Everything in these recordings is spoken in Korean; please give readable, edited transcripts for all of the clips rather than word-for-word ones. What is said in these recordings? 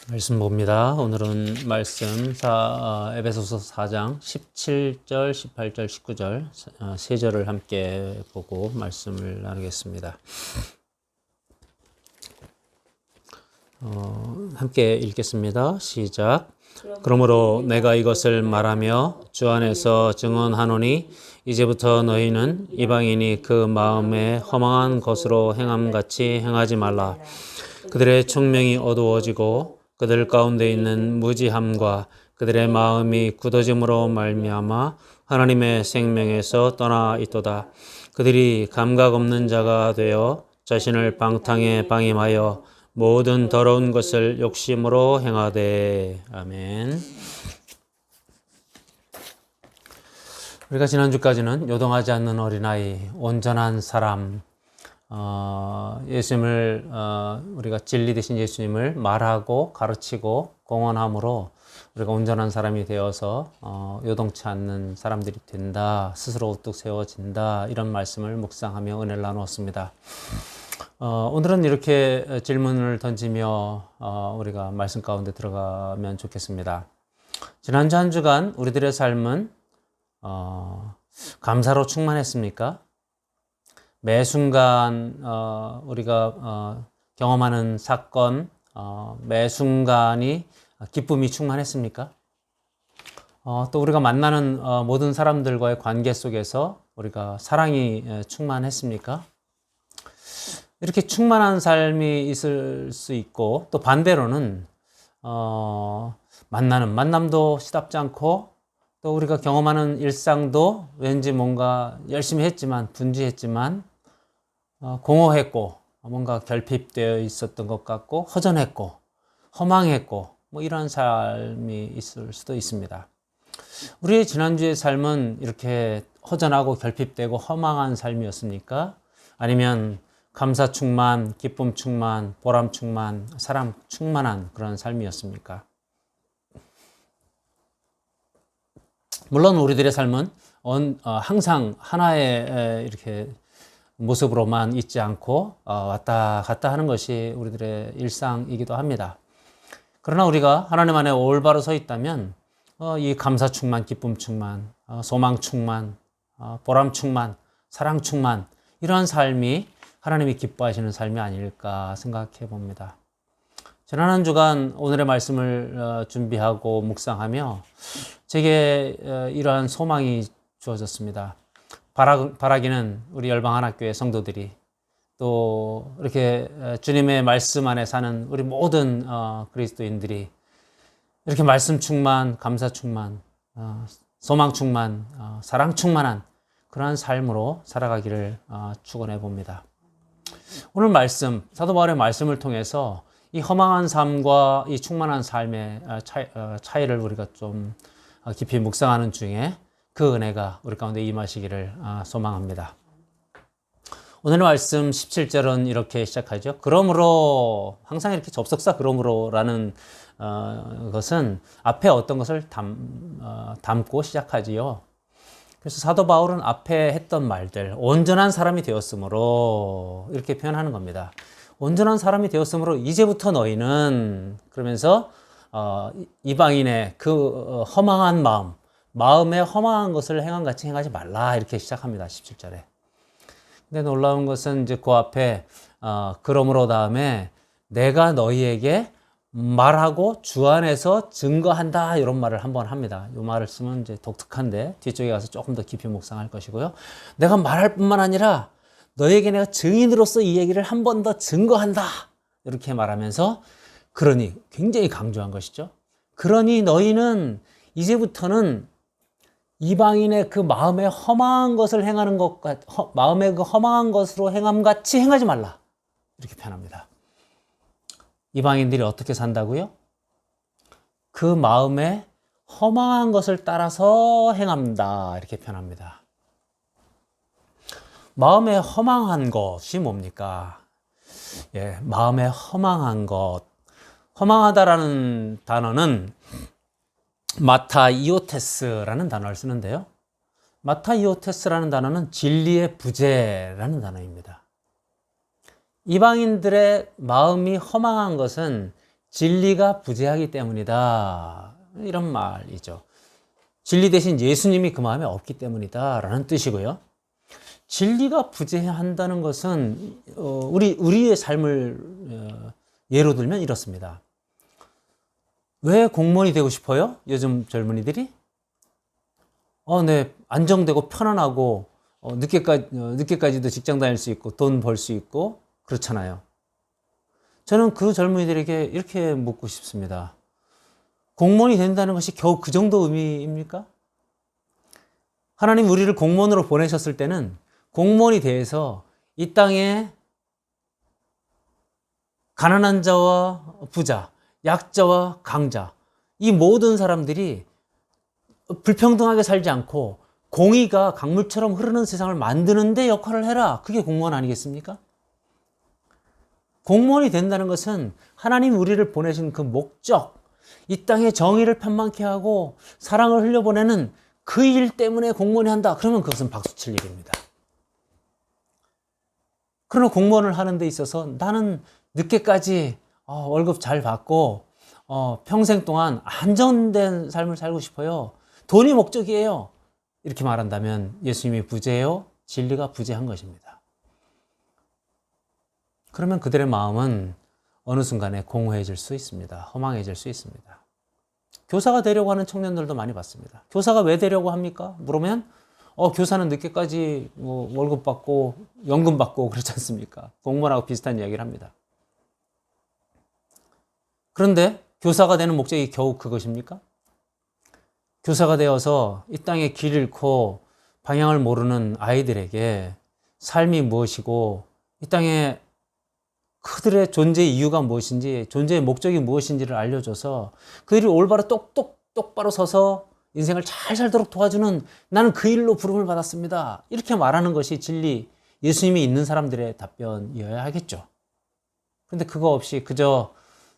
말씀 봅니다. 오늘은 말씀 에베소서 4장 17절, 18절, 19절 세 절을 함께 보고 말씀을 나누겠습니다. 함께 읽겠습니다. 시작. 그러므로 내가 이것을 말하며 주 안에서 증언하노니 이제부터 너희는 이방인이 그 마음에 허망한 것으로 행함같이 행하지 말라. 그들의 총명이 어두워지고 그들 가운데 있는 무지함과 그들의 마음이 굳어짐으로 말미암아 하나님의 생명에서 떠나 있도다. 그들이 감각 없는 자가 되어 자신을 방탕에 방임하여 모든 더러운 것을 욕심으로 행하되. 아멘. 우리가 지난주까지는 요동하지 않는 어린아이, 온전한 사람, 예수님을 우리가 진리 되신 예수님을 말하고 가르치고 공언함으로 우리가 온전한 사람이 되어서 요동치 않는 사람들이 된다, 스스로 우뚝 세워진다, 이런 말씀을 묵상하며 은혜를 나누었습니다. 오늘은 이렇게 질문을 던지며 우리가 말씀 가운데 들어가면 좋겠습니다. 지난주 한 주간 우리들의 삶은 감사로 충만했습니까? 매 순간 우리가 경험하는 사건, 매 순간이 기쁨이 충만했습니까? 또 우리가 만나는 모든 사람들과의 관계 속에서 우리가 사랑이 충만했습니까? 이렇게 충만한 삶이 있을 수 있고, 또 반대로는 만남도 시답지 않고, 또 우리가 경험하는 일상도 왠지 뭔가 열심히 했지만, 분주했지만 공허했고, 뭔가 결핍되어 있었던 것 같고, 허전했고, 허망했고, 뭐 이런 삶이 있을 수도 있습니다. 우리의 지난주의 삶은 이렇게 허전하고 결핍되고 허망한 삶이었습니까? 아니면 감사 충만, 기쁨 충만, 보람 충만, 사랑 충만한 그런 삶이었습니까? 물론 우리들의 삶은 항상 하나의 이렇게 모습으로만 있지 않고 왔다 갔다 하는 것이 우리들의 일상이기도 합니다. 그러나 우리가 하나님 안에 올바로 서 있다면 이 감사 충만, 기쁨 충만, 소망 충만, 보람 충만, 사랑 충만, 이러한 삶이 하나님이 기뻐하시는 삶이 아닐까 생각해 봅니다. 지난 한 주간 오늘의 말씀을 준비하고 묵상하며 제게 이러한 소망이 주어졌습니다. 바라기는 우리 열방하나교회 성도들이, 또 이렇게 주님의 말씀 안에 사는 우리 모든 그리스도인들이 이렇게 말씀 충만, 감사 충만, 소망 충만, 사랑 충만한 그러한 삶으로 살아가기를 축원해 봅니다. 오늘 말씀, 사도 바울의 말씀을 통해서 이 허망한 삶과 이 충만한 삶의 차이를 우리가 좀 깊이 묵상하는 중에 그 은혜가 우리 가운데 임하시기를 소망합니다. 오늘 말씀 17절은 이렇게 시작하죠. 그러므로, 항상 이렇게 접속사 그러므로라는 것은 앞에 어떤 것을 담고 시작하지요. 그래서 사도 바울은 앞에 했던 말들, 온전한 사람이 되었으므로 이렇게 표현하는 겁니다. 온전한 사람이 되었으므로 이제부터 너희는, 그러면서 이방인의 그 허망한 마음에 허망한 것을 행함같이 행하지 말라, 이렇게 시작합니다. 17절에. 근데 놀라운 것은 이제 그 앞에 그러므로 다음에 내가 너희에게 말하고 주 안에서 증거한다, 이런 말을 한번 합니다. 이 말을 쓰면 이제 독특한데 뒤쪽에 가서 조금 더 깊이 묵상할 것이고요. 내가 말할 뿐만 아니라 너에게 내가 증인으로서 이 얘기를 한 번 더 증거한다, 이렇게 말하면서, 그러니, 굉장히 강조한 것이죠. 그러니 너희는 이제부터는 이방인의 그 마음에 허망한 것을 행하는 마음에 그 허망한 것으로 행함같이 행하지 말라, 이렇게 표현합니다. 이방인들이 어떻게 산다고요? 그 마음에 허망한 것을 따라서 행한다, 이렇게 표현합니다. 마음에 허망한 것이 뭡니까? 마음에 허망한 것. 허망하다라는 단어는 마타이오테스라는 단어를 쓰는데요. 마타이오테스라는 단어는 진리의 부재라는 단어입니다. 이방인들의 마음이 허망한 것은 진리가 부재하기 때문이다. 이런 말이죠. 진리 대신 예수님이 그 마음에 없기 때문이다 라는 뜻이고요. 진리가 부재한다는 것은 우리의 삶을 예로 들면 이렇습니다. 왜 공무원이 되고 싶어요? 요즘 젊은이들이? 네, 안정되고 편안하고 늦게까지도 직장 다닐 수 있고 돈 벌 수 있고 그렇잖아요. 저는 그 젊은이들에게 이렇게 묻고 싶습니다. 공무원이 된다는 것이 겨우 그 정도 의미입니까? 하나님 우리를 공무원으로 보내셨을 때는 공무원이 돼서 이 땅에 가난한 자와 부자, 약자와 강자, 이 모든 사람들이 불평등하게 살지 않고 공의가 강물처럼 흐르는 세상을 만드는 데 역할을 해라. 그게 공무원 아니겠습니까? 공무원이 된다는 것은 하나님 우리를 보내신 그 목적, 이 땅에 정의를 편만케 하고 사랑을 흘려보내는 그 일 때문에 공무원이 한다. 그러면 그것은 박수칠 일입니다. 그러나 공무원을 하는 데 있어서 나는 늦게까지 월급 잘 받고 평생 동안 안정된 삶을 살고 싶어요. 돈이 목적이에요. 이렇게 말한다면 예수님이 부재요, 진리가 부재한 것입니다. 그러면 그들의 마음은 어느 순간에 공허해질 수 있습니다. 허망해질 수 있습니다. 교사가 되려고 하는 청년들도 많이 봤습니다. 교사가 왜 되려고 합니까? 물으면 교사는 늦게까지 월급 받고 연금 받고 그렇지 않습니까? 공무원하고 비슷한 이야기를 합니다. 그런데 교사가 되는 목적이 겨우 그것입니까? 교사가 되어서 이 땅에 길 잃고 방향을 모르는 아이들에게 삶이 무엇이고 이 땅에 그들의 존재의 이유가 무엇인지, 존재의 목적이 무엇인지를 알려줘서 그들이 올바로 똑바로 서서 인생을 잘 살도록 도와주는, 나는 그 일로 부름을 받았습니다. 이렇게 말하는 것이 진리, 예수님이 있는 사람들의 답변이어야 하겠죠. 그런데 그거 없이 그저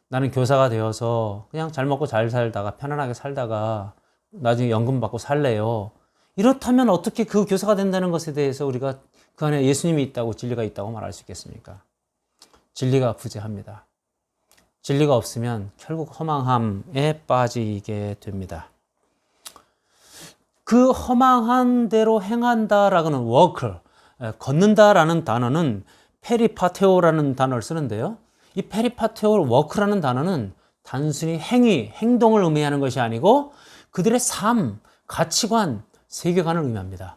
나는 교사가 되어서 그냥 잘 먹고 잘 살다가 편안하게 살다가 나중에 연금 받고 살래요. 이렇다면 어떻게 그 교사가 된다는 것에 대해서 우리가 그 안에 예수님이 있다고, 진리가 있다고 말할 수 있겠습니까? 진리가 부재합니다. 진리가 없으면 결국 허망함에 빠지게 됩니다. 그 허망한 대로 행한다라고는 워커, 걷는다라는 단어는 페리파테오라는 단어를 쓰는데요. 이 페리파테오 워크라는 단어는 단순히 행동을 의미하는 것이 아니고 그들의 삶, 가치관, 세계관을 의미합니다.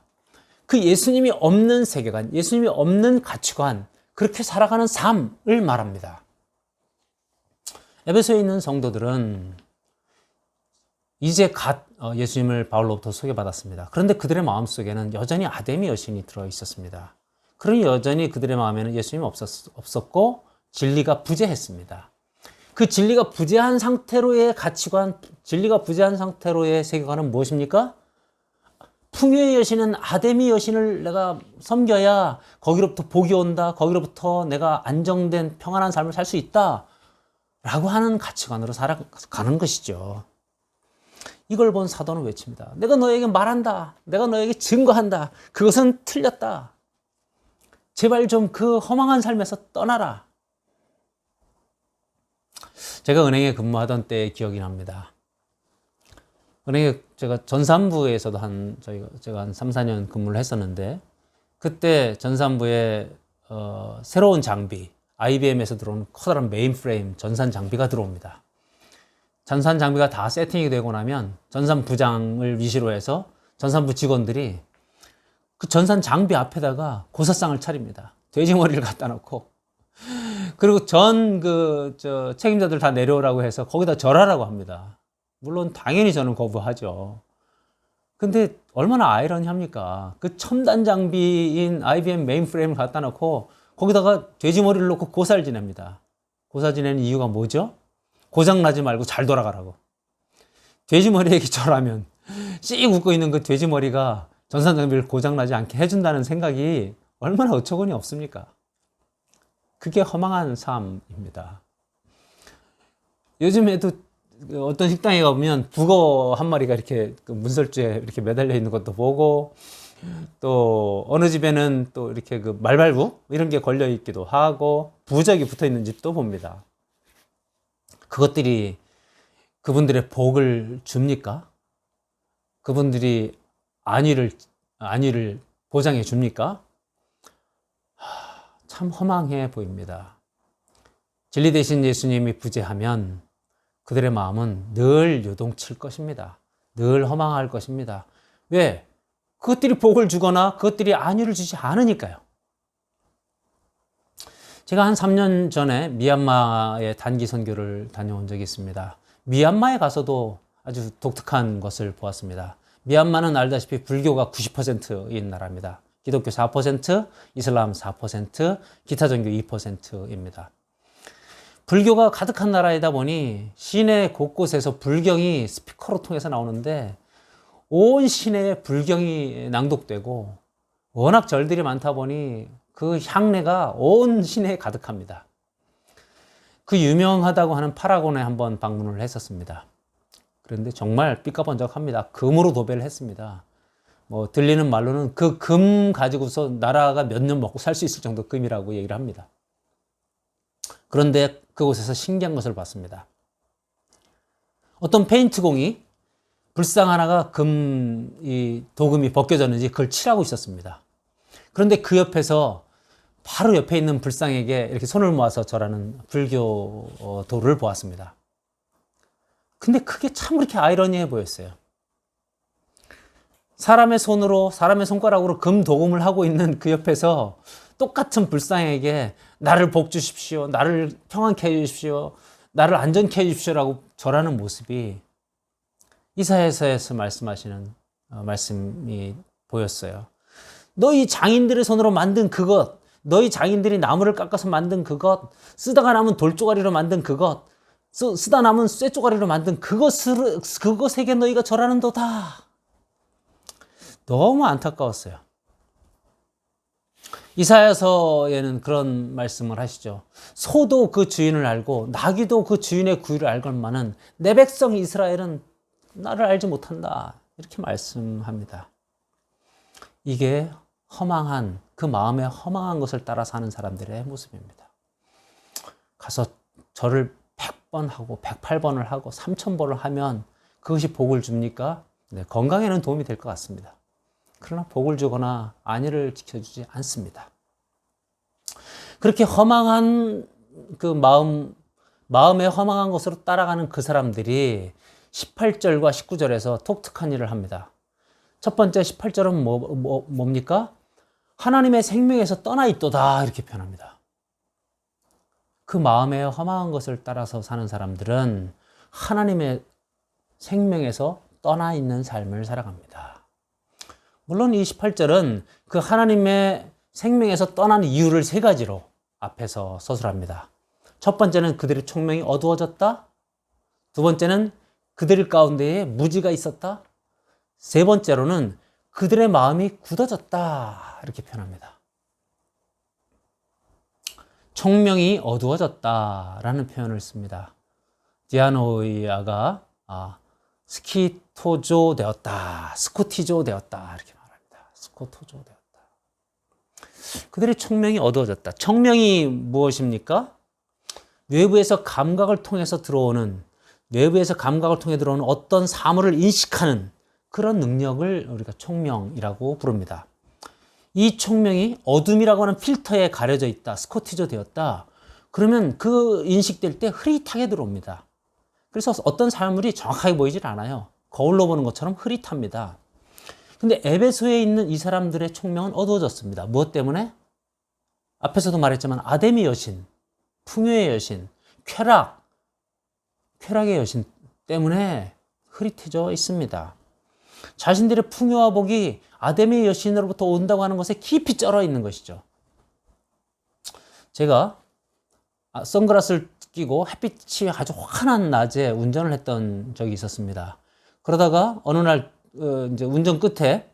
그 예수님이 없는 세계관, 예수님이 없는 가치관, 그렇게 살아가는 삶을 말합니다. 에베소에 있는 성도들은 이제 예수님을 바울로부터 소개받았습니다. 그런데 그들의 마음속에는 여전히 아데미 여신이 들어있었습니다. 그러니 여전히 그들의 마음에는 예수님이 없었고 진리가 부재했습니다. 그 진리가 부재한 상태로의 가치관, 진리가 부재한 상태로의 세계관은 무엇입니까? 풍요의 여신은 아데미 여신을 내가 섬겨야 거기로부터 복이 온다. 거기로부터 내가 안정된 평안한 삶을 살 수 있다. 라고 하는 가치관으로 살아가는 것이죠. 이걸 본 사도는 외칩니다. 내가 너에게 말한다. 내가 너에게 증거한다. 그것은 틀렸다. 제발 좀 그 허망한 삶에서 떠나라. 제가 은행에 근무하던 때의 기억이 납니다. 은행에 제가 전산부에서도 제가 한 3, 4년 근무를 했었는데, 그때 전산부에 새로운 장비, IBM에서 들어온 커다란 메인프레임 전산 장비가 들어옵니다. 전산 장비가 다 세팅이 되고 나면 전산부장을 위시로 해서 전산부 직원들이 그 전산 장비 앞에다가 고사상을 차립니다. 돼지머리를 갖다 놓고, 그리고 책임자들 다 내려오라고 해서 거기다 절하라고 합니다. 물론 당연히 저는 거부하죠. 근데 얼마나 아이러니합니까? 그 첨단 장비인 IBM 메인프레임을 갖다 놓고 거기다가 돼지머리를 놓고 고사를 지냅니다. 고사 지내는 이유가 뭐죠? 고장나지 말고 잘 돌아가라고. 돼지머리에게 절하면 씩 웃고 있는 그 돼지머리가 전산 장비를 고장나지 않게 해준다는 생각이 얼마나 어처구니 없습니까? 그게 허망한 삶입니다. 요즘에도 어떤 식당에 가보면 북어 한 마리가 이렇게 문설주에 이렇게 매달려 있는 것도 보고, 또 어느 집에는 또 이렇게 그 말발굽 이런 게 걸려 있기도 하고 부적이 붙어 있는 집도 봅니다. 그것들이 그분들의 복을 줍니까? 그분들이 안위를 보장해 줍니까? 참 허망해 보입니다. 진리 되신 예수님이 부재하면 그들의 마음은 늘 요동칠 것입니다. 늘 허망할 것입니다. 왜? 그것들이 복을 주거나 그것들이 안위를 주지 않으니까요. 제가 한 3년 전에 미얀마에 단기 선교를 다녀온 적이 있습니다. 미얀마에 가서도 아주 독특한 것을 보았습니다. 미얀마는 알다시피 불교가 90%인 나라입니다. 기독교 4%, 이슬람 4%, 기타 종교 2%입니다. 불교가 가득한 나라이다 보니 시내 곳곳에서 불경이 스피커로 통해서 나오는데 온 시내에 불경이 낭독되고 워낙 절들이 많다 보니 그 향내가 온 시내에 가득합니다. 그 유명하다고 하는 파라곤에 한번 방문을 했었습니다. 그런데 정말 삐까번쩍합니다. 금으로 도배를 했습니다. 들리는 말로는 그 금 가지고서 나라가 몇 년 먹고 살 수 있을 정도 금이라고 얘기를 합니다. 그런데 그곳에서 신기한 것을 봤습니다. 어떤 페인트공이 불상 하나가 도금이 벗겨졌는지 그걸 칠하고 있었습니다. 그런데 그 옆에서 바로 옆에 있는 불상에게 이렇게 손을 모아서 절하는 불교도를 보았습니다. 근데 그게 참 그렇게 아이러니해 보였어요. 사람의 손가락으로 금 도금을 하고 있는 그 옆에서 똑같은 불상에게 나를 복 주십시오, 나를 평안케 해주십시오, 나를 안전케 해주십시오라고 절하는 모습이 이사야서에서 말씀하시는 말씀이 보였어요. 너희 장인들의 손으로 만든 그것, 너희 장인들이 나무를 깎아서 만든 그것, 쓰다가 남은 돌조가리로 만든 그것, 쓰다 남은 쇠조가리로 만든 그것에게 너희가 절하는도다. 너무 안타까웠어요. 이사야서에는 그런 말씀을 하시죠. 소도 그 주인을 알고 나귀도 그 주인의 구유를 알건만은 내 백성 이스라엘은 나를 알지 못한다. 이렇게 말씀합니다. 이게 그 마음에 허망한 것을 따라 사는 사람들의 모습입니다. 가서 절을 100번 하고 108번을 하고 3000번을 하면 그것이 복을 줍니까? 네, 건강에는 도움이 될 것 같습니다. 그러나 복을 주거나 안위를 지켜주지 않습니다. 그렇게 허망한 그 마음에 허망한 것으로 따라가는 그 사람들이 18절과 19절에서 독특한 일을 합니다. 첫 번째 18절은 뭡니까? 하나님의 생명에서 떠나 있도다 이렇게 표현합니다. 그 마음에 허망한 것을 따라서 사는 사람들은 하나님의 생명에서 떠나 있는 삶을 살아갑니다. 물론 이 18절은 그 하나님의 생명에서 떠난 이유를 세 가지로 앞에서 서술합니다. 첫 번째는 그들의 총명이 어두워졌다. 두 번째는 그들 가운데에 무지가 있었다. 세 번째로는 그들의 마음이 굳어졌다 이렇게 표현합니다. 총명이 어두워졌다라는 표현을 씁니다. 디아노이아가 스코티조 되었다 이렇게 말합니다. 스코티조 되었다. 그들의 총명이 어두워졌다. 총명이 무엇입니까? 외부에서 감각을 통해 들어오는 어떤 사물을 인식하는 그런 능력을 우리가 총명이라고 부릅니다. 이 총명이 어둠이라고 하는 필터에 가려져 있다, 스코티조 되었다. 그러면 그 인식될 때 흐릿하게 들어옵니다. 그래서 어떤 사물이 정확하게 보이질 않아요. 거울로 보는 것처럼 흐릿합니다. 근데 에베소에 있는 이 사람들의 총명은 어두워졌습니다. 무엇 때문에? 앞에서도 말했지만 아담의 여신, 풍요의 여신, 쾌락의 여신 때문에 흐릿해져 있습니다. 자신들의 풍요와 복이 아담의 여신으로부터 온다고 하는 것에 깊이 쩔어 있는 것이죠. 제가 선글라스를 끼고 햇빛이 아주 환한 낮에 운전을 했던 적이 있었습니다. 그러다가 어느 날 이제 운전 끝에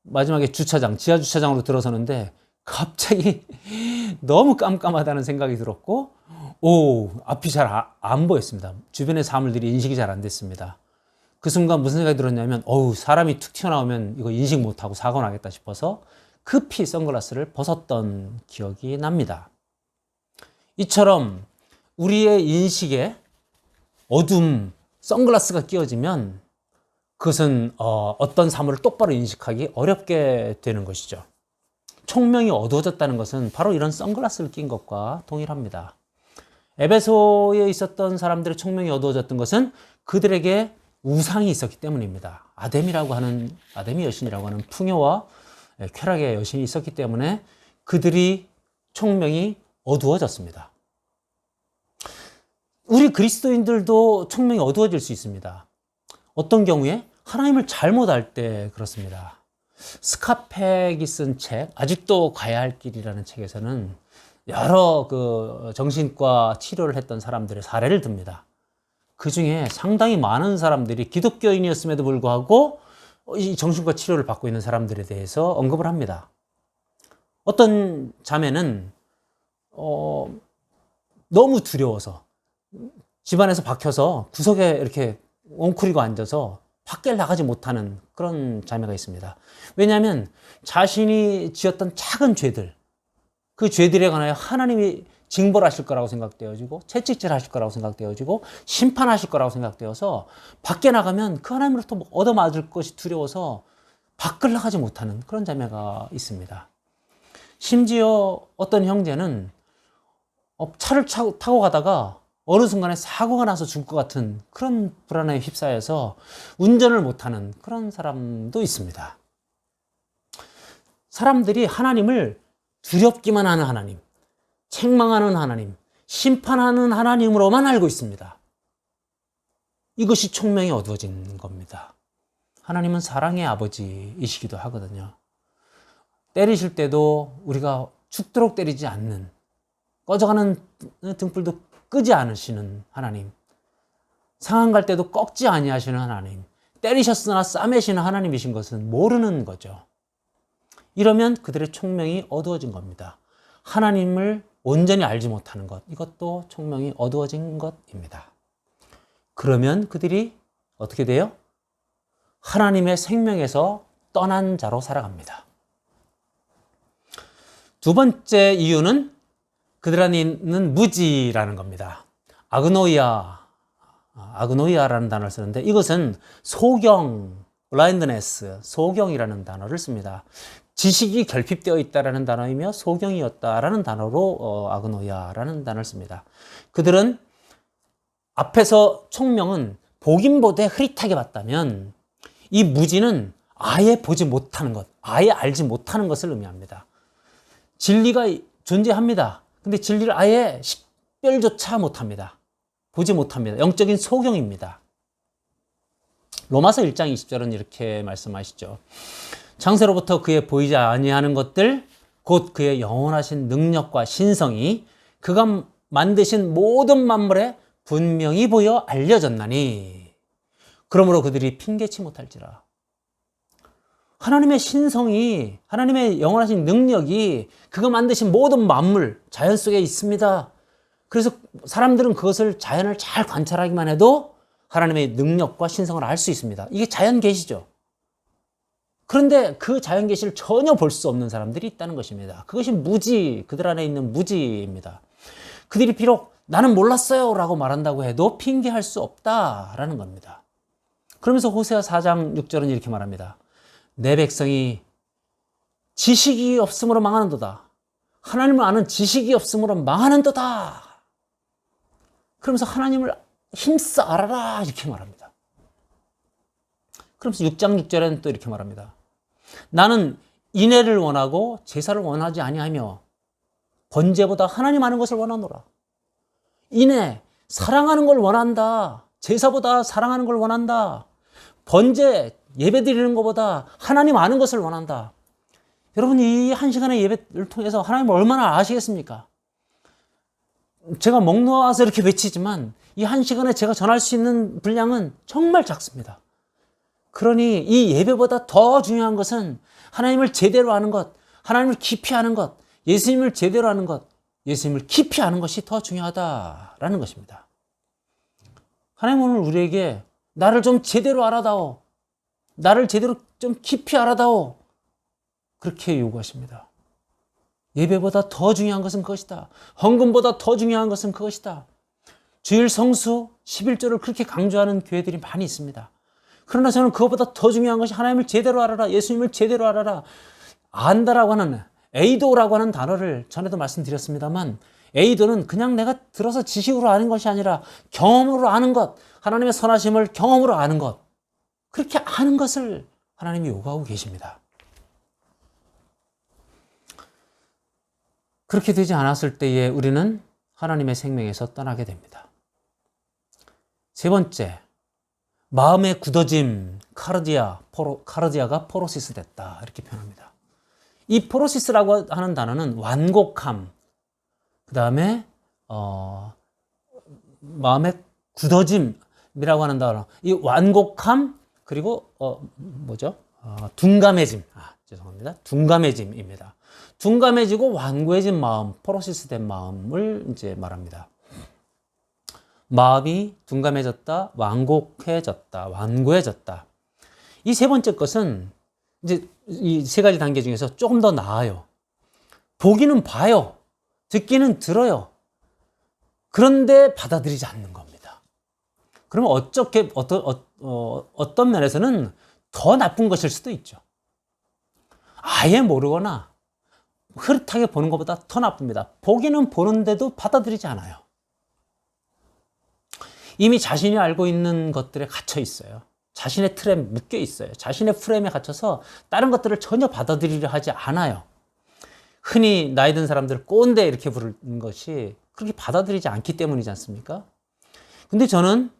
마지막에 지하 주차장으로 들어서는데 갑자기 너무 깜깜하다는 생각이 들었고, 앞이 잘 안 보였습니다. 주변의 사물들이 인식이 잘 안 됐습니다. 그 순간 무슨 생각이 들었냐면, 사람이 툭 튀어나오면 이거 인식 못하고 사고 나겠다 싶어서 급히 선글라스를 벗었던 기억이 납니다. 이처럼 우리의 인식에 어둠, 선글라스가 끼어지면 그것은 어떤 사물을 똑바로 인식하기 어렵게 되는 것이죠. 총명이 어두워졌다는 것은 바로 이런 선글라스를 낀 것과 동일합니다. 에베소에 있었던 사람들의 총명이 어두워졌던 것은 그들에게 우상이 있었기 때문입니다. 아데미 여신이라고 하는 풍요와 쾌락의 여신이 있었기 때문에 그들이 총명이 어두워졌습니다. 우리 그리스도인들도 총명이 어두워질 수 있습니다. 어떤 경우에? 하나님을 잘못 알 때 그렇습니다. 스카펙이 쓴 책, 아직도 가야 할 길이라는 책에서는 여러 정신과 치료를 했던 사람들의 사례를 듭니다. 그 중에 상당히 많은 사람들이 기독교인이었음에도 불구하고 이 정신과 치료를 받고 있는 사람들에 대해서 언급을 합니다. 어떤 자매는 너무 두려워서 집안에서 박혀서 구석에 이렇게 웅크리고 앉아서 밖에 나가지 못하는 그런 자매가 있습니다. 왜냐하면 자신이 지었던 작은 죄들, 그 죄들에 관하여 하나님이 징벌하실 거라고 생각되어지고 채찍질 하실 거라고 생각되어지고 심판하실 거라고 생각되어서 밖에 나가면 그 하나님으로부터 얻어맞을 것이 두려워서 밖을 나가지 못하는 그런 자매가 있습니다. 심지어 어떤 형제는 차를 타고 가다가 어느 순간에 사고가 나서 죽을 것 같은 그런 불안에 휩싸여서 운전을 못하는 그런 사람도 있습니다. 사람들이 하나님을 두렵기만 하는 하나님, 책망하는 하나님, 심판하는 하나님으로만 알고 있습니다. 이것이 총명이 어두워진 겁니다. 하나님은 사랑의 아버지이시기도 하거든요. 때리실 때도 우리가 죽도록 때리지 않는, 꺼져가는 등불도 끄지 않으시는 하나님, 상한 갈 때도 꺾지 아니하시는 하나님, 때리셨으나 싸매시는 하나님이신 것은 모르는 거죠. 이러면 그들의 총명이 어두워진 겁니다. 하나님을 온전히 알지 못하는 것, 이것도 총명이 어두워진 것입니다. 그러면 그들이 어떻게 돼요? 하나님의 생명에서 떠난 자로 살아갑니다. 두 번째 이유는 그들 안에 있는 무지라는 겁니다. 아그노이아라는 단어를 쓰는데 이것은 소경, blindness, 소경이라는 단어를 씁니다. 지식이 결핍되어 있다라는 단어이며 소경이었다라는 단어로 아그노이아라는 단어를 씁니다. 그들은 앞에서 총명은 보긴 보되 흐릿하게 봤다면 이 무지는 아예 보지 못하는 것, 아예 알지 못하는 것을 의미합니다. 진리가 존재합니다. 근데 진리를 아예 식별조차 못합니다. 보지 못합니다. 영적인 소경입니다. 로마서 1장 20절은 이렇게 말씀하시죠. 창세로부터 그의 보이지 아니하는 것들 곧 그의 영원하신 능력과 신성이 그가 만드신 모든 만물에 분명히 보여 알려졌나니 그러므로 그들이 핑계치 못할지라. 하나님의 신성이, 하나님의 영원하신 능력이 그가 만드신 모든 만물, 자연 속에 있습니다. 그래서 사람들은 그것을, 자연을 잘 관찰하기만 해도 하나님의 능력과 신성을 알 수 있습니다. 이게 자연 계시죠. 그런데 그 자연 계시를 전혀 볼 수 없는 사람들이 있다는 것입니다. 그것이 무지, 그들 안에 있는 무지입니다. 그들이 비록 나는 몰랐어요 라고 말한다고 해도 핑계할 수 없다라는 겁니다. 그러면서 호세아 4장 6절은 이렇게 말합니다. 내 백성이 지식이 없으므로 망하는도다. 하나님을 아는 지식이 없으므로 망하는도다. 그러면서 하나님을 힘써 알아라 이렇게 말합니다. 그러면서 6장 6절에는 또 이렇게 말합니다. 나는 인애를 원하고 제사를 원하지 아니하며 번제보다 하나님 아는 것을 원하노라. 인애, 사랑하는 걸 원한다. 제사보다 사랑하는 걸 원한다. 번제, 예배 드리는 것보다 하나님 아는 것을 원한다. 여러분, 이 한 시간의 예배를 통해서 하나님을 얼마나 아시겠습니까? 제가 목 놓아서 이렇게 외치지만 이 한 시간에 제가 전할 수 있는 분량은 정말 작습니다. 그러니 이 예배보다 더 중요한 것은 하나님을 제대로 아는 것, 하나님을 깊이 아는 것, 예수님을 제대로 아는 것, 예수님을 깊이 아는 것이 더 중요하다라는 것입니다. 하나님 오늘 우리에게 나를 좀 제대로 알아다오, 나를 제대로 좀 깊이 알아다오, 그렇게 요구하십니다. 예배보다 더 중요한 것은 그것이다. 헌금보다 더 중요한 것은 그것이다. 주일 성수 11조를 그렇게 강조하는 교회들이 많이 있습니다. 그러나 저는 그것보다 더 중요한 것이 하나님을 제대로 알아라, 예수님을 제대로 알아라. 안다라고 하는, 에이도라고 하는 단어를 전에도 말씀드렸습니다만, 에이도는 그냥 내가 들어서 지식으로 아는 것이 아니라 경험으로 아는 것, 하나님의 선하심을 경험으로 아는 것, 그렇게 아는 것을 하나님이 요구하고 계십니다. 그렇게 되지 않았을 때에 우리는 하나님의 생명에서 떠나게 됩니다. 세 번째, 마음의 굳어짐, 카르디아가 포로시스 됐다, 이렇게 표현합니다. 이 포로시스라고 하는 단어는 완곡함, 그 다음에 마음의 굳어짐이라고 하는 단어, 이 완곡함, 그리고 둔감해짐, 죄송합니다. 둔감해짐입니다. 둔감해지고 완고해진 마음, 포로시스 된 마음을 이제 말합니다. 마음이 둔감해졌다, 완곡해졌다, 완고해졌다. 이 세 번째 것은 이제 이 세 가지 단계 중에서 조금 더 나아요. 보기는 봐요. 듣기는 들어요. 그런데 받아들이지 않는 겁니다. 그러면 어떤 면에서는 더 나쁜 것일 수도 있죠. 아예 모르거나 흐릿하게 보는 것보다 더 나쁩니다. 보기는 보는데도 받아들이지 않아요. 이미 자신이 알고 있는 것들에 갇혀 있어요. 자신의 틀에 묶여 있어요. 자신의 프레임에 갇혀서 다른 것들을 전혀 받아들이려 하지 않아요. 흔히 나이 든 사람들을 꼰대 이렇게 부르는 것이 그렇게 받아들이지 않기 때문이지 않습니까? 근데 저는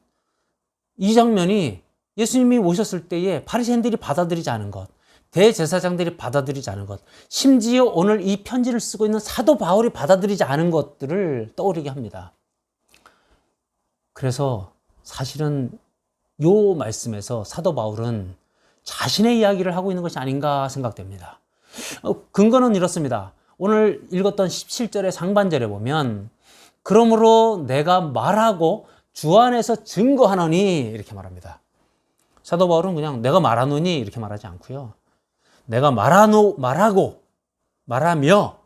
이 장면이 예수님이 오셨을 때에 바리새인들이 받아들이지 않은 것, 대제사장들이 받아들이지 않은 것, 심지어 오늘 이 편지를 쓰고 있는 사도 바울이 받아들이지 않은 것들을 떠오르게 합니다. 그래서 사실은 이 말씀에서 사도 바울은 자신의 이야기를 하고 있는 것이 아닌가 생각됩니다. 근거는 이렇습니다. 오늘 읽었던 17절의 상반절에 보면 그러므로 내가 말하고 주 안에서 증거하노니 이렇게 말합니다. 사도 바울은 그냥 내가 말하노니 이렇게 말하지 않고요. 내가 말하고 말하며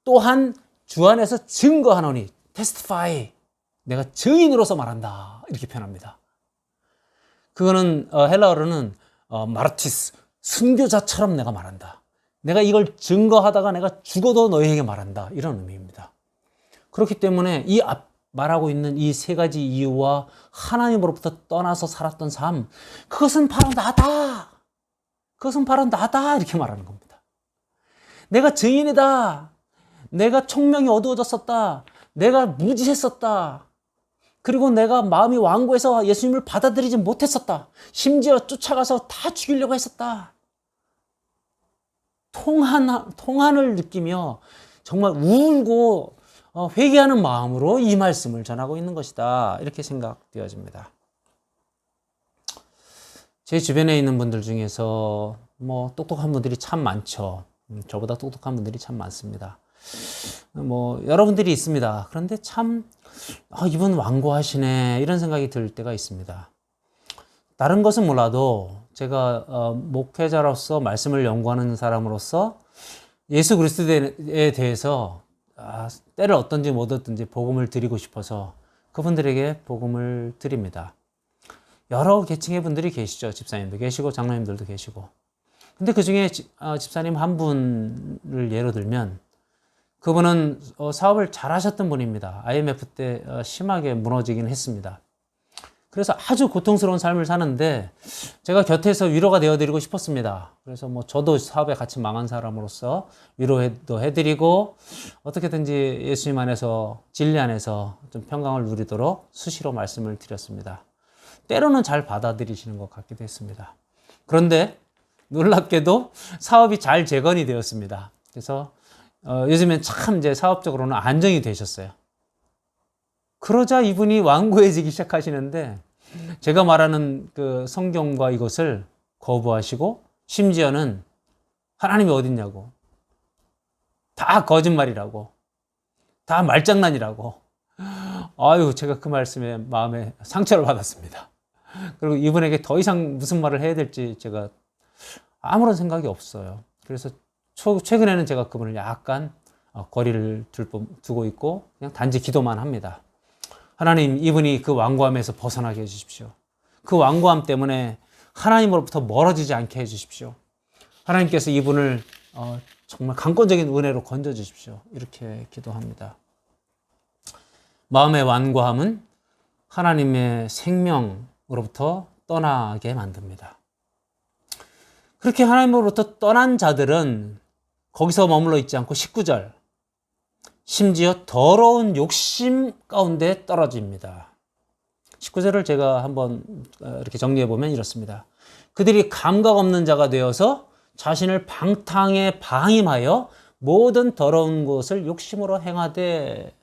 또한 주 안에서 증거하노니 testify, 내가 증인으로서 말한다 이렇게 표현합니다. 그거는 헬라어로는 마르티스, 순교자처럼 내가 말한다. 내가 이걸 증거하다가 내가 죽어도 너희에게 말한다, 이런 의미입니다. 그렇기 때문에 이 말하고 있는 이 세 가지 이유와 하나님으로부터 떠나서 살았던 삶, 그것은 바로 나다. 그것은 바로 나다, 이렇게 말하는 겁니다. 내가 증인이다. 내가 총명이 어두워졌었다. 내가 무지했었다. 그리고 내가 마음이 완고해서 예수님을 받아들이지 못했었다. 심지어 쫓아가서 다 죽이려고 했었다. 통한을 느끼며 정말 울고 회개하는 마음으로 이 말씀을 전하고 있는 것이다, 이렇게 생각되어집니다. 제 주변에 있는 분들 중에서 똑똑한 분들이 참 많죠. 저보다 똑똑한 분들이 참 많습니다. 여러분들이 있습니다. 그런데 참 이분 완고하시네, 이런 생각이 들 때가 있습니다. 다른 것은 몰라도 제가 목회자로서 말씀을 연구하는 사람으로서 예수 그리스도에 대해서 때를 얻든지 못 얻든지 복음을 드리고 싶어서 그분들에게 복음을 드립니다. 여러 계층의 분들이 계시죠. 집사님도 계시고 장로님들도 계시고. 근데 그 중에 집사님 한 분을 예로 들면 그분은 사업을 잘 하셨던 분입니다. IMF 때 심하게 무너지긴 했습니다. 그래서 아주 고통스러운 삶을 사는데 제가 곁에서 위로가 되어드리고 싶었습니다. 그래서 저도 사업에 같이 망한 사람으로서 위로도 해드리고 어떻게든지 예수님 안에서, 진리 안에서 좀 평강을 누리도록 수시로 말씀을 드렸습니다. 때로는 잘 받아들이시는 것 같기도 했습니다. 그런데 놀랍게도 사업이 잘 재건이 되었습니다. 그래서 요즘엔 참 이제 사업적으로는 안정이 되셨어요. 그러자 이분이 완고해지기 시작하시는데 제가 말하는 그 성경과 이것을 거부하시고 심지어는 하나님이 어딨냐고, 다 거짓말이라고, 다 말장난이라고. 제가 그 말씀에 마음에 상처를 받았습니다. 그리고 이분에게 더 이상 무슨 말을 해야 될지 제가 아무런 생각이 없어요. 그래서 최근에는 제가 그분을 약간 거리를 두고 있고 그냥 단지 기도만 합니다. 하나님, 이분이 그 완고함에서 벗어나게 해주십시오. 그 완고함 때문에 하나님으로부터 멀어지지 않게 해주십시오. 하나님께서 이분을 정말 강권적인 은혜로 건져주십시오. 이렇게 기도합니다. 마음의 완고함은 하나님의 생명으로부터 떠나게 만듭니다. 그렇게 하나님으로부터 떠난 자들은 거기서 머물러 있지 않고 19절, 심지어 더러운 욕심 가운데 떨어집니다. 19절을 제가 한번 이렇게 정리해 보면 이렇습니다. 그들이 감각 없는 자가 되어서 자신을 방탕에 방임하여 모든 더러운 것을 욕심으로 행하되.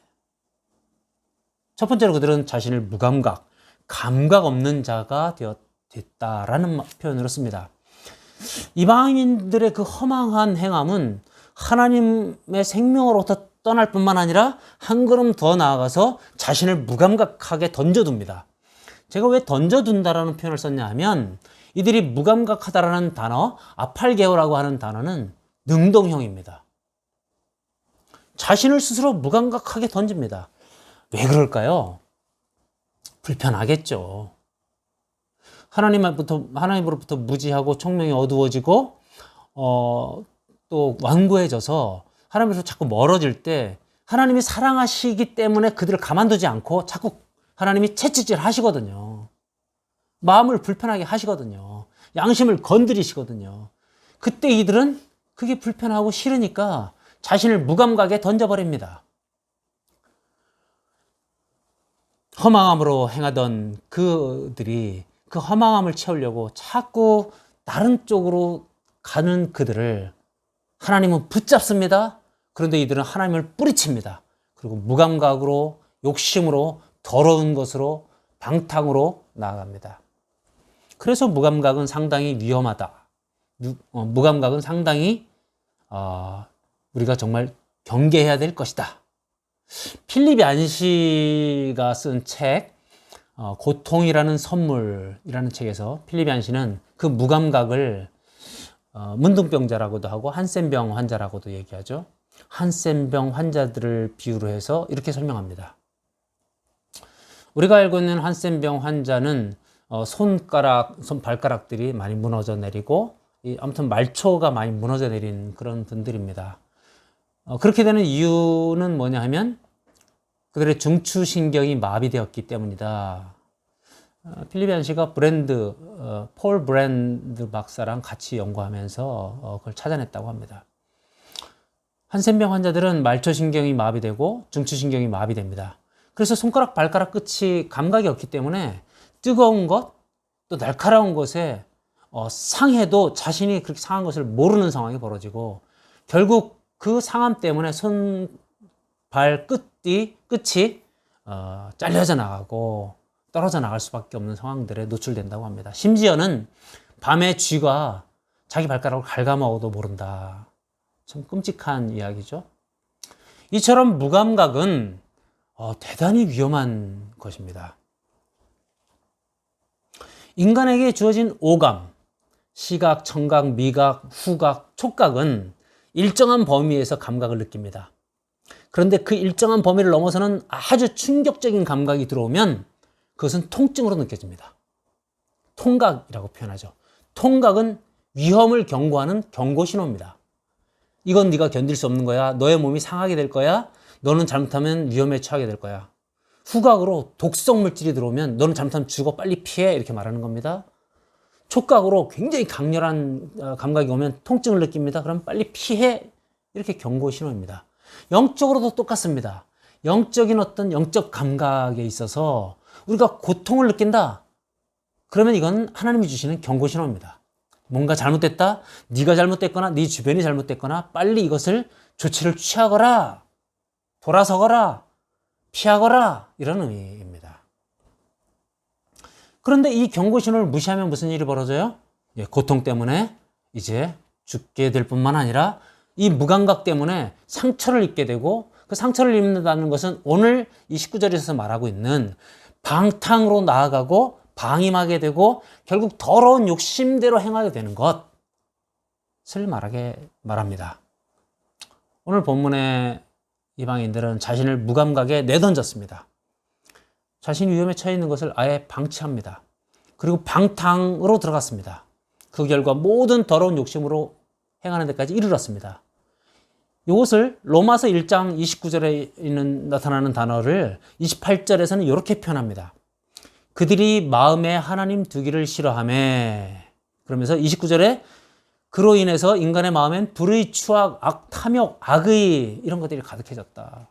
첫 번째로 그들은 자신을 무감각, 감각 없는 자가 됐다라는 표현으로 씁니다. 이방인들의 그 허망한 행함은 하나님의 생명으로부터 떠날 뿐만 아니라 한 걸음 더 나아가서 자신을 무감각하게 던져둡니다. 제가 왜 던져둔다라는 표현을 썼냐 하면 이들이 무감각하다라는 단어, 아팔게오라고 하는 단어는 능동형입니다. 자신을 스스로 무감각하게 던집니다. 왜 그럴까요? 불편하겠죠. 하나님으로부터 무지하고 총명이 어두워지고 또 완고해져서 하나님으로부터 자꾸 멀어질 때 하나님이 사랑하시기 때문에 그들을 가만두지 않고 자꾸 하나님이 채찍질 하시거든요. 마음을 불편하게 하시거든요. 양심을 건드리시거든요. 그때 이들은 그게 불편하고 싫으니까 자신을 무감각에 던져버립니다. 허망함으로 행하던 그들이 그 허망함을 채우려고 자꾸 다른 쪽으로 가는 그들을 하나님은 붙잡습니다. 그런데 이들은 하나님을 뿌리칩니다. 그리고 무감각으로, 욕심으로, 더러운 것으로, 방탕으로 나아갑니다. 그래서 무감각은 상당히 위험하다. 무감각은 상당히 우리가 정말 경계해야 될 것이다. 필립 얀시가 쓴 책 고통이라는 선물이라는 책에서 필립 얀시는 그 무감각을 문둥병자라고도 하고 한센병 환자라고도 얘기하죠. 한센병 환자들을 비유로 해서 이렇게 설명합니다. 우리가 알고 있는 한센병 환자는 발가락들이 많이 무너져 내리고 아무튼 말초가 많이 무너져 내린 그런 분들입니다. 그렇게 되는 이유는 뭐냐 하면 그들의 중추신경이 마비되었기 때문이다. 필립 얀시가 폴 브랜드 박사랑 같이 연구하면서 그걸 찾아냈다고 합니다. 한센병 환자들은 말초신경이 마비되고 중추신경이 마비됩니다. 그래서 손가락, 발가락 끝이 감각이 없기 때문에 뜨거운 것, 또 날카로운 것에 상해도 자신이 그렇게 상한 것을 모르는 상황이 벌어지고 결국 그 상함 때문에 손, 발 끝이 잘려져 나가고 떨어져 나갈 수밖에 없는 상황들에 노출된다고 합니다. 심지어는 밤에 쥐가 자기 발가락을 갉아먹어도 모른다. 참 끔찍한 이야기죠. 이처럼 무감각은 대단히 위험한 것입니다. 인간에게 주어진 오감, 시각, 청각, 미각, 후각, 촉각은 일정한 범위에서 감각을 느낍니다. 그런데 그 일정한 범위를 넘어서는 아주 충격적인 감각이 들어오면 그것은 통증으로 느껴집니다. 통각이라고 표현하죠. 통각은 위험을 경고하는 경고신호입니다. 이건 네가 견딜 수 없는 거야. 너의 몸이 상하게 될 거야. 너는 잘못하면 위험에 처하게 될 거야. 후각으로 독성 물질이 들어오면 너는 잘못하면 죽어, 빨리 피해, 이렇게 말하는 겁니다. 촉각으로 굉장히 강렬한 감각이 오면 통증을 느낍니다. 그럼 빨리 피해, 이렇게 경고 신호입니다. 영적으로도 똑같습니다. 영적인 어떤 영적 감각에 있어서 우리가 고통을 느낀다. 그러면 이건 하나님이 주시는 경고 신호입니다. 뭔가 잘못됐다. 네가 잘못됐거나 네 주변이 잘못됐거나 빨리 이것을 조치를 취하거라. 돌아서거라. 피하거라. 이런 의미입니다. 그런데 이 경고 신호를 무시하면 무슨 일이 벌어져요? 고통 때문에 이제 죽게 될 뿐만 아니라 이 무감각 때문에 상처를 입게 되고 그 상처를 입는다는 것은 오늘 이 19절에서 말하고 있는 방탕으로 나아가고 방임하게 되고 결국 더러운 욕심대로 행하게 되는 것을 말합니다. 오늘 본문의 이방인들은 자신을 무감각에 내던졌습니다. 자신이 위험에 처해 있는 것을 아예 방치합니다. 그리고 방탕으로 들어갔습니다. 그 결과 모든 더러운 욕심으로 행하는 데까지 이르렀습니다. 이것을 로마서 1장 29절에 있는 나타나는 단어를 28절에서는 이렇게 표현합니다. 그들이 마음에 하나님 두기를 싫어하매, 그러면서 29절에 그로 인해서 인간의 마음엔 불의, 추악, 악, 탐욕, 악의 이런 것들이 가득해졌다.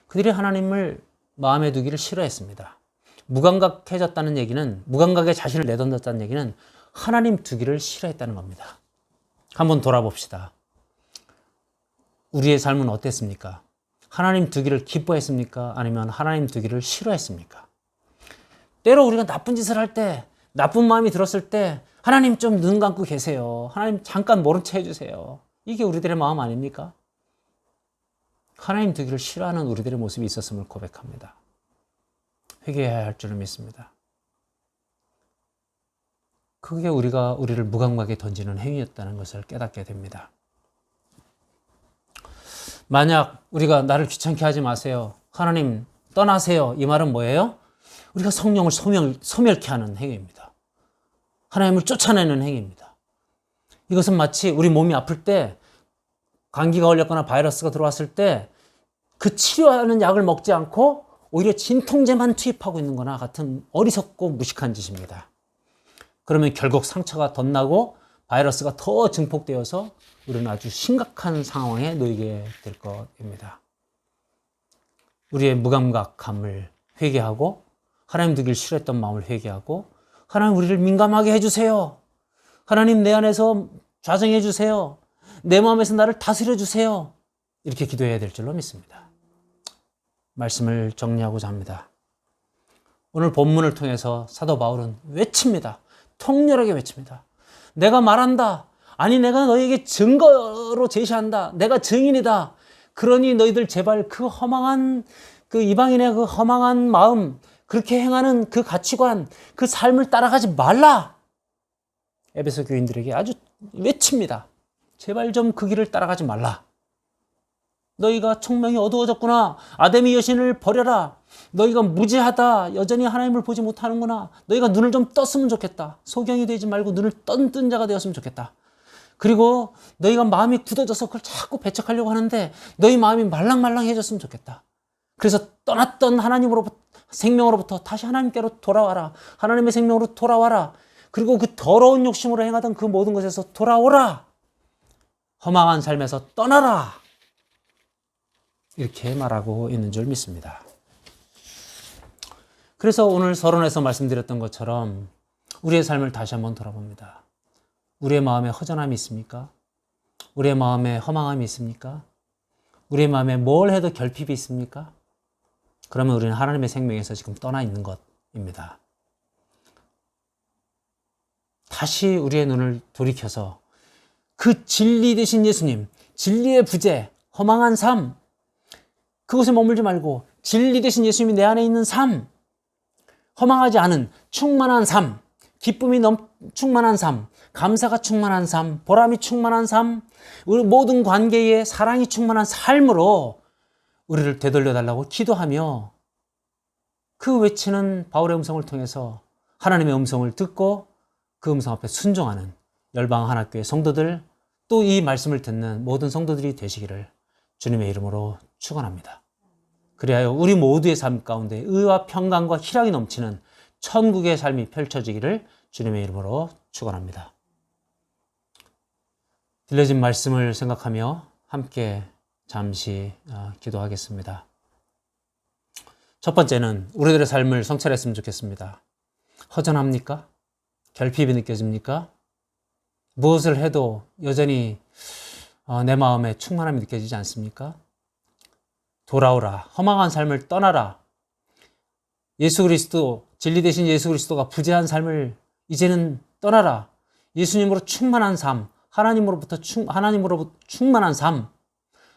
그들이 하나님을 마음에 두기를 싫어했습니다. 무감각해졌다는 얘기는, 무감각에 자신을 내던졌다는 얘기는 하나님 두기를 싫어했다는 겁니다. 한번 돌아봅시다. 우리의 삶은 어땠습니까? 하나님 두기를 기뻐했습니까? 아니면 하나님 두기를 싫어했습니까? 때로 우리가 나쁜 짓을 할 때, 나쁜 마음이 들었을 때 하나님 좀 눈 감고 계세요. 하나님 잠깐 모른 체 해주세요. 이게 우리들의 마음 아닙니까? 하나님 두기를 싫어하는 우리들의 모습이 있었음을 고백합니다. 회개해야 할 줄을 믿습니다. 그게 우리가 우리를 무감각에 던지는 행위였다는 것을 깨닫게 됩니다. 만약 우리가 나를 귀찮게 하지 마세요, 하나님 떠나세요, 이 말은 뭐예요? 우리가 성령을 소멸케 하는 행위입니다. 하나님을 쫓아내는 행위입니다. 이것은 마치 우리 몸이 아플 때, 감기가 걸렸거나 바이러스가 들어왔을 때 그 치료하는 약을 먹지 않고 오히려 진통제만 투입하고 있는 거나 같은 어리석고 무식한 짓입니다. 그러면 결국 상처가 덧나고 바이러스가 더 증폭되어서 우리는 아주 심각한 상황에 놓이게 될 것입니다. 우리의 무감각함을 회개하고, 하나님 두기를 싫어했던 마음을 회개하고, 하나님 우리를 민감하게 해주세요. 하나님 내 안에서 좌정해 주세요. 내 마음에서 나를 다스려 주세요. 이렇게 기도해야 될 줄로 믿습니다. 말씀을 정리하고자 합니다. 오늘 본문을 통해서 사도 바울은 외칩니다. 통렬하게 외칩니다. 내가 말한다. 아니 내가 너에게 증거로 제시한다. 내가 증인이다. 그러니 너희들 제발 그 허망한, 그 이방인의 그 허망한 마음, 그렇게 행하는 그 가치관, 그 삶을 따라가지 말라. 에베소 교인들에게 아주 외칩니다. 제발 좀 그 길을 따라가지 말라. 너희가 총명이 어두워졌구나. 아담의 여신을 버려라. 너희가 무지하다. 여전히 하나님을 보지 못하는구나. 너희가 눈을 좀 떴으면 좋겠다. 소경이 되지 말고 눈을 뜬 자가 되었으면 좋겠다. 그리고 너희가 마음이 굳어져서 그걸 자꾸 배척하려고 하는데 너희 마음이 말랑말랑해졌으면 좋겠다. 그래서 떠났던 하나님으로부터, 생명으로부터 다시 하나님께로 돌아와라. 하나님의 생명으로 돌아와라. 그리고 그 더러운 욕심으로 행하던 그 모든 것에서 돌아오라. 허망한 삶에서 떠나라. 이렇게 말하고 있는 줄 믿습니다. 그래서 오늘 서론에서 말씀드렸던 것처럼 우리의 삶을 다시 한번 돌아봅니다. 우리의 마음에 허전함이 있습니까? 우리의 마음에 허망함이 있습니까? 우리의 마음에 뭘 해도 결핍이 있습니까? 그러면 우리는 하나님의 생명에서 지금 떠나 있는 것입니다. 다시 우리의 눈을 돌이켜서 그 진리 되신 예수님, 진리의 부재, 허망한 삶, 그곳에 머물지 말고 진리 되신 예수님이 내 안에 있는 삶, 허망하지 않은 충만한 삶, 기쁨이 충만한 삶, 감사가 충만한 삶, 보람이 충만한 삶, 우리 모든 관계에 사랑이 충만한 삶으로 우리를 되돌려달라고 기도하며 그 외치는 바울의 음성을 통해서 하나님의 음성을 듣고 그 음성 앞에 순종하는 열방 하나교회 성도들, 또 이 말씀을 듣는 모든 성도들이 되시기를 주님의 이름으로 축원합니다. 그리하여 우리 모두의 삶 가운데 의와 평강과 희락이 넘치는 천국의 삶이 펼쳐지기를 주님의 이름으로 축원합니다. 들려진 말씀을 생각하며 함께 잠시 기도하겠습니다. 첫 번째는 우리들의 삶을 성찰했으면 좋겠습니다. 허전합니까? 결핍이 느껴집니까? 무엇을 해도 여전히 내 마음에 충만함이 느껴지지 않습니까? 돌아오라. 허망한 삶을 떠나라. 예수 그리스도, 진리 되신 예수 그리스도가 부재한 삶을 이제는 떠나라. 예수님으로 충만한 삶, 하나님으로 충만한 삶,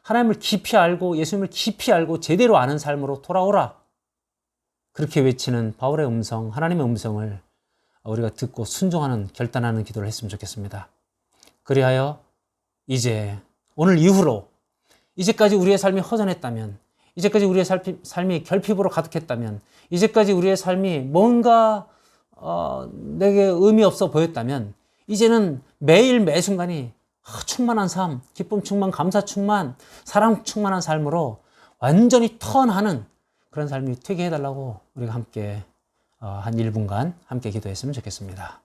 하나님을 깊이 알고 예수님을 깊이 알고 제대로 아는 삶으로 돌아오라. 그렇게 외치는 바울의 음성, 하나님의 음성을 우리가 듣고 순종하는, 결단하는 기도를 했으면 좋겠습니다. 그리하여 이제 오늘 이후로 이제까지 우리의 삶이 허전했다면 이제까지 우리의 삶이 결핍으로 가득했다면, 이제까지 우리의 삶이 뭔가 내게 의미 없어 보였다면, 이제는 매일 매 순간이 충만한 삶, 기쁨 충만, 감사 충만, 사랑 충만한 삶으로 완전히 턴하는 그런 삶이 되게 해달라고 우리가 함께 한 1분간 함께 기도했으면 좋겠습니다.